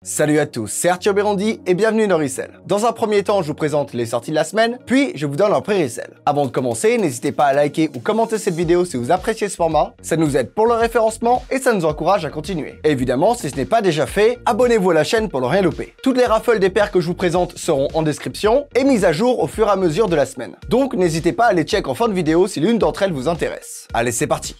Salut à tous, c'est Arthur Bérondi et bienvenue dans Resell. Dans un premier temps, je vous présente les sorties de la semaine, puis je vous donne un pré-resell. Avant de commencer, n'hésitez pas à liker ou commenter cette vidéo si vous appréciez ce format, ça nous aide pour le référencement et ça nous encourage à continuer. Et évidemment, si ce n'est pas déjà fait, abonnez-vous à la chaîne pour ne rien louper. Toutes les raffles des paires que je vous présente seront en description et mises à jour au fur et à mesure de la semaine. Donc n'hésitez pas à les check en fin de vidéo si l'une d'entre elles vous intéresse. Allez, c'est parti!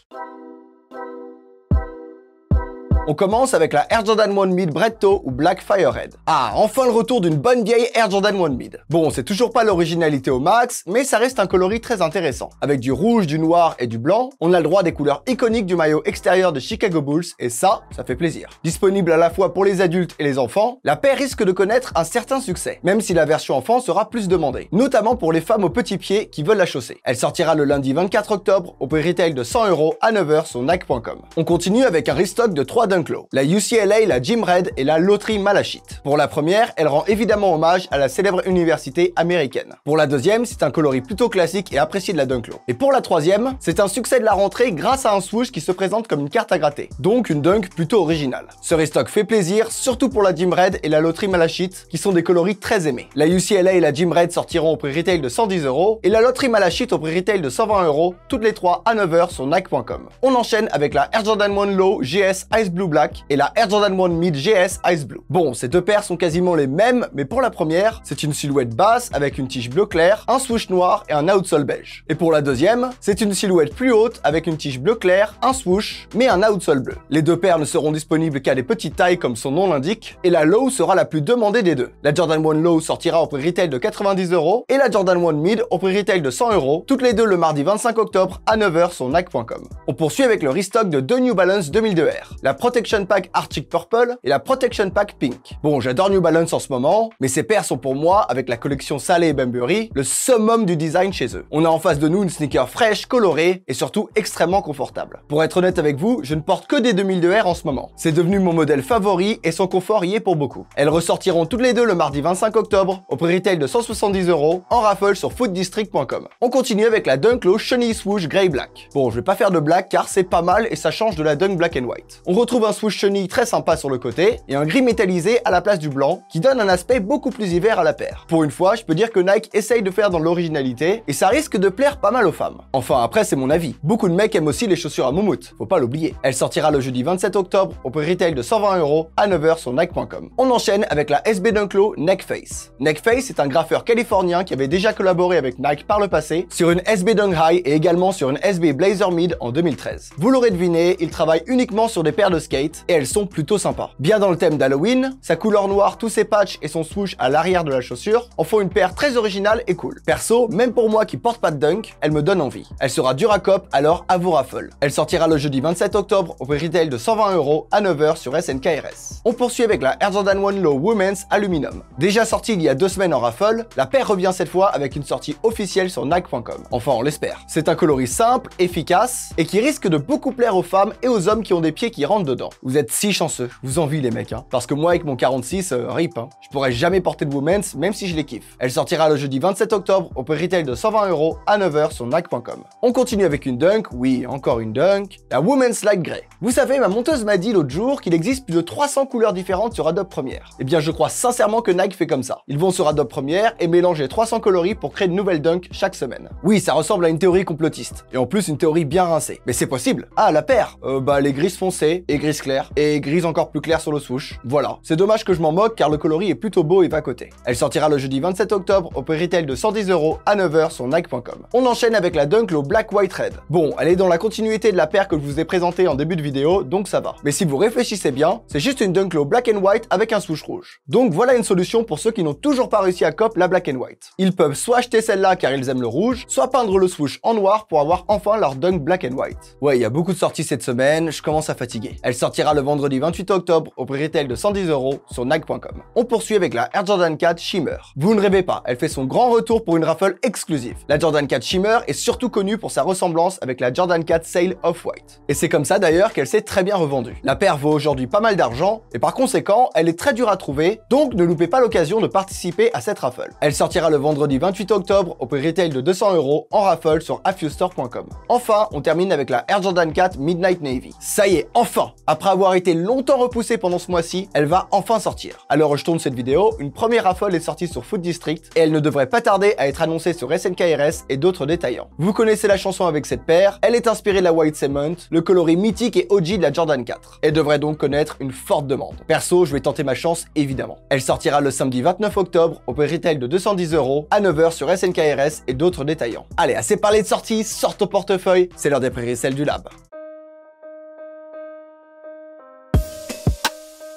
On commence avec la Air Jordan 1 Mid Bread Toe ou Black Firehead. Ah, enfin le retour d'une bonne vieille Air Jordan 1 Mid. Bon, c'est toujours pas l'originalité au max, mais ça reste un coloris très intéressant. Avec du rouge, du noir et du blanc, on a le droit des couleurs iconiques du maillot extérieur de Chicago Bulls, et ça fait plaisir. Disponible à la fois pour les adultes et les enfants, la paire risque de connaître un certain succès, même si la version enfant sera plus demandée, notamment pour les femmes aux petits pieds qui veulent la chausser. Elle sortira le lundi 24 octobre au prix retail de 100 € à 9 h sur Nike.com. On continue avec un restock de 3 Dunk Low, la UCLA, la Jim Red et la loterie Malachite. Pour la première, elle rend évidemment hommage à la célèbre université américaine. Pour la deuxième, c'est un coloris plutôt classique et apprécié de la Dunk Low. Et pour la troisième, c'est un succès de la rentrée grâce à un swoosh qui se présente comme une carte à gratter, donc une Dunk plutôt originale. Ce restock fait plaisir, surtout pour la Jim Red et la loterie Malachite, qui sont des coloris très aimés. La UCLA et la Jim Red sortiront au prix retail de 110 € et la loterie Malachite au prix retail de 120 €, toutes les trois à 9 h sur Nike.com. On enchaîne avec la Air Jordan 1 Low GS Ice Blue Black et la Air Jordan 1 Mid GS Ice Blue. Bon, ces deux paires sont quasiment les mêmes, mais pour la première, c'est une silhouette basse avec une tige bleu clair, un swoosh noir et un outsole beige. Et pour la deuxième, c'est une silhouette plus haute avec une tige bleu clair, un swoosh, mais un outsole bleu. Les deux paires ne seront disponibles qu'à des petites tailles comme son nom l'indique, et la Low sera la plus demandée des deux. La Jordan 1 Low sortira au prix retail de 90 € et la Jordan 1 Mid au prix retail de 100 €, toutes les deux le mardi 25 octobre à 9 h sur Nike.com. On poursuit avec le restock de deux New Balance 2002R, la Protection Pack Arctic Purple et la Protection Pack Pink. Bon, j'adore New Balance en ce moment, mais ces paires sont pour moi, avec la collection Salé et Bembury, le summum du design chez eux. On a en face de nous une sneaker fraîche, colorée et surtout extrêmement confortable. Pour être honnête avec vous, je ne porte que des 2002R en ce moment. C'est devenu mon modèle favori et son confort y est pour beaucoup. Elles ressortiront toutes les deux le mardi 25 octobre au prix retail de 170 € en raffle sur footdistrict.com. On continue avec la Dunk Low Chenille Swoosh Grey Black. Bon, je vais pas faire de blague car c'est pas mal et ça change de la Dunk Black and White. On retrouve un swoosh chenille très sympa sur le côté et un gris métallisé à la place du blanc qui donne un aspect beaucoup plus hiver à la paire. Pour une fois, je peux dire que Nike essaye de faire dans l'originalité et ça risque de plaire pas mal aux femmes. Enfin, après, c'est mon avis. Beaucoup de mecs aiment aussi les chaussures à moumoute, faut pas l'oublier. Elle sortira le jeudi 27 octobre au prix retail de 120 € à 9 h sur Nike.com. On enchaîne avec la SB Dunk Low Neckface. Neckface est un graffeur californien qui avait déjà collaboré avec Nike par le passé sur une SB Dunk High et également sur une SB Blazer Mid en 2013. Vous l'aurez deviné, il travaille uniquement sur des paires de skate et elles sont plutôt sympas. Bien dans le thème d'Halloween, sa couleur noire, tous ses patchs et son swoosh à l'arrière de la chaussure en font une paire très originale et cool. Perso, même pour moi qui porte pas de dunk, elle me donne envie. Elle sera dure à cop, alors à vos raffles. Elle sortira le jeudi 27 octobre au prix retail de 120 € à 9 h sur SNKRS. On poursuit avec la Air Jordan 1 Low Women's Aluminum. Déjà sortie il y a 2 semaines en raffle, la paire revient cette fois avec une sortie officielle sur Nike.com. Enfin, on l'espère. C'est un coloris simple, efficace et qui risque de beaucoup plaire aux femmes et aux hommes qui ont des pieds qui rentrent dedans. Vous êtes si chanceux, je vous envie les mecs, hein. Parce que moi avec mon 46, rip, hein. Je pourrais jamais porter de women's même si je les kiffe. Elle sortira le jeudi 27 octobre au prix retail de 120 € à 9 h sur Nike.com. On continue avec une dunk, oui, encore une dunk, la Women's Light Grey. Vous savez, ma monteuse m'a dit l'autre jour qu'il existe plus de 300 couleurs différentes sur Adobe Premiere. Eh bien, je crois sincèrement que Nike fait comme ça. Ils vont sur Adobe Premiere et mélanger 300 coloris pour créer de nouvelles dunks chaque semaine. Oui, ça ressemble à une théorie complotiste. Et en plus, une théorie bien rincée. Mais c'est possible. Ah, la paire les grises foncées et grises claires et grises encore plus claires sur le swoosh. Voilà. C'est dommage que je m'en moque car le coloris est plutôt beau et va côté. Elle sortira le jeudi 27 octobre au prix retail de 110 € à 9 h sur Nike.com. On enchaîne avec la Dunk Low Black White Red. Bon, elle est dans la continuité de la paire que je vous ai présentée en début de vidéo, donc ça va. Mais si vous réfléchissez bien, c'est juste une Dunk Low Black and White avec un swoosh rouge. Donc voilà une solution pour ceux qui n'ont toujours pas réussi à cop la Black and White. Ils peuvent soit acheter celle-là car ils aiment le rouge, soit peindre le swoosh en noir pour avoir enfin leur Dunk Black and White. Ouais, il y a beaucoup de sorties cette semaine, je commence à fatiguer. Elle sortira le vendredi 28 octobre au prix retail de 110 € sur Nike.com. On poursuit avec la Air Jordan 4 Shimmer. Vous ne rêvez pas, elle fait son grand retour pour une raffle exclusive. La Jordan 4 Shimmer est surtout connue pour sa ressemblance avec la Jordan 4 Sail Off-White. Et c'est comme ça d'ailleurs qu'elle s'est très bien revendue. La paire vaut aujourd'hui pas mal d'argent et par conséquent, elle est très dure à trouver, donc ne loupez pas l'occasion de participer à cette raffle. Elle sortira le vendredi 28 octobre au prix retail de 200 € en raffle sur affewstore.com. Enfin, on termine avec la Air Jordan 4 Midnight Navy. Ça y est, enfin! Après avoir été longtemps repoussée pendant ce mois-ci, elle va enfin sortir. À l'heure où je tourne cette vidéo, une première raffle est sortie sur Foot District et elle ne devrait pas tarder à être annoncée sur SNKRS et d'autres détaillants. Vous connaissez la chanson avec cette paire, elle est inspirée de la White Cement, le coloris mythique et OG de la Jordan 4. Elle devrait donc connaître une forte demande. Perso, je vais tenter ma chance évidemment. Elle sortira le samedi 29 octobre au prix retail de 210 € à 9 h sur SNKRS et d'autres détaillants. Allez, assez parlé de sortie, sort ton portefeuille, c'est l'heure des pré-resell du lab.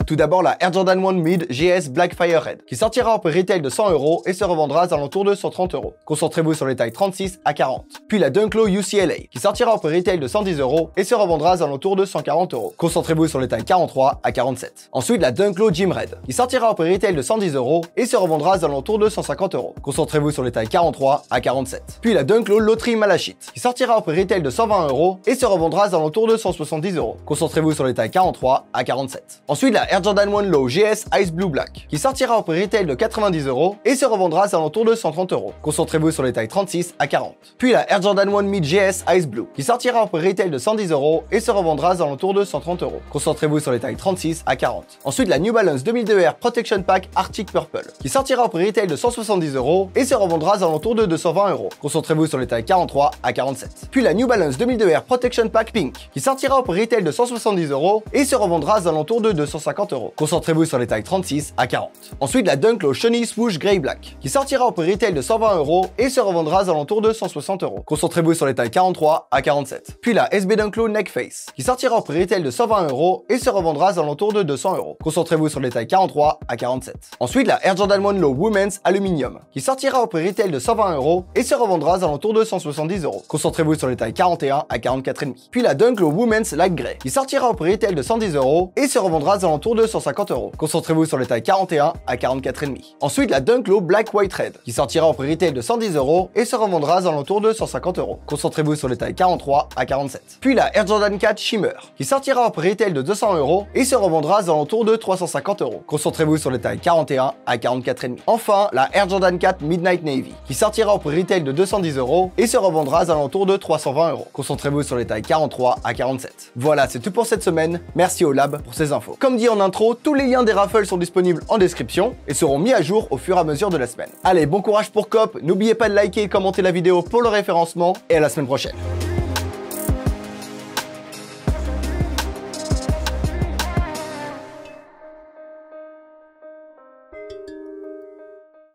Tout d'abord la Air Jordan 1 Mid GS Black Fire Red, qui sortira au prix retail de 100 € et se revendra aux alentours de 130 €. Concentrez-vous sur les tailles 36 à 40. Puis la Dunk Low UCLA, qui sortira au prix retail de 110 € et se revendra aux alentours de 140 €. Concentrez-vous sur les tailles 43 à 47. Ensuite la Dunk Low Gym Red, qui sortira au prix retail de 110 € et se revendra aux alentours de 150 €. Concentrez-vous sur les tailles 43 à 47. Puis la Dunk Low Lottery Malachite, qui sortira au prix retail de 120 € et se revendra aux alentours de 170 €. Concentrez-vous sur les tailles 43 à 47. Ensuite la Air Jordan 1 Low GS Ice Blue Black, qui sortira au prix retail de 90 € et se revendra aux alentours de 130 €. Concentrez-vous sur les tailles 36 à 40. Puis la Air Jordan 1 Mid GS Ice Blue, qui sortira au prix retail de 110 € et se revendra aux alentours de 130 €. Concentrez-vous sur les tailles 36 à 40. Ensuite la New Balance 2002 R Protection Pack Arctic Purple, qui sortira au prix retail de 170 € et se revendra aux alentours de 220 €. Concentrez-vous sur les tailles 43 à 47. Puis la New Balance 2002 R Protection Pack Pink, qui sortira au prix retail de 170 € et se revendra aux alentours de 250 €. Concentrez-vous sur les tailles 36 à 40. Ensuite la Dunk Low Shiny Swoosh Grey Black, qui sortira au prix retail de 120 € et se revendra aux alentours de 160 €. Concentrez-vous sur les tailles 43 à 47. Puis la SB Dunk Low Neck Face, qui sortira au prix retail de 120 € et se revendra aux alentours de 200 €. Concentrez-vous sur les tailles 43 à 47. Ensuite la Air Jordan 1 Low Women's Aluminium, qui sortira au prix retail de 120 € et se revendra aux alentours de 170 €. Concentrez-vous sur les tailles 41 à 44,5. Puis la Dunk Low Women's Light Grey, qui sortira au prix retail de 110 € et se revendra aux alentours de 150 €. Concentrez-vous sur les tailles 41 à 44,5. Ensuite la Dunk Low Black White Red, qui sortira au prix retail de 110 € et se revendra aux alentours de 150 €. Concentrez-vous sur les tailles 43 à 47. Puis la Air Jordan 4 Shimmer, qui sortira au prix retail de 200 € et se revendra aux alentours de 350 €. Concentrez-vous sur les tailles 41 à 44,5. Enfin la Air Jordan 4 Midnight Navy, qui sortira au prix retail de 210 € et se revendra aux alentours de 320 €. Concentrez-vous sur les tailles 43 à 47. Voilà, c'est tout pour cette semaine. Merci au Lab pour ces infos. Comme dit en intro, tous les liens des raffles sont disponibles en description et seront mis à jour au fur et à mesure de la semaine. Allez, bon courage pour COP, n'oubliez pas de liker et commenter la vidéo pour le référencement et à la semaine prochaine.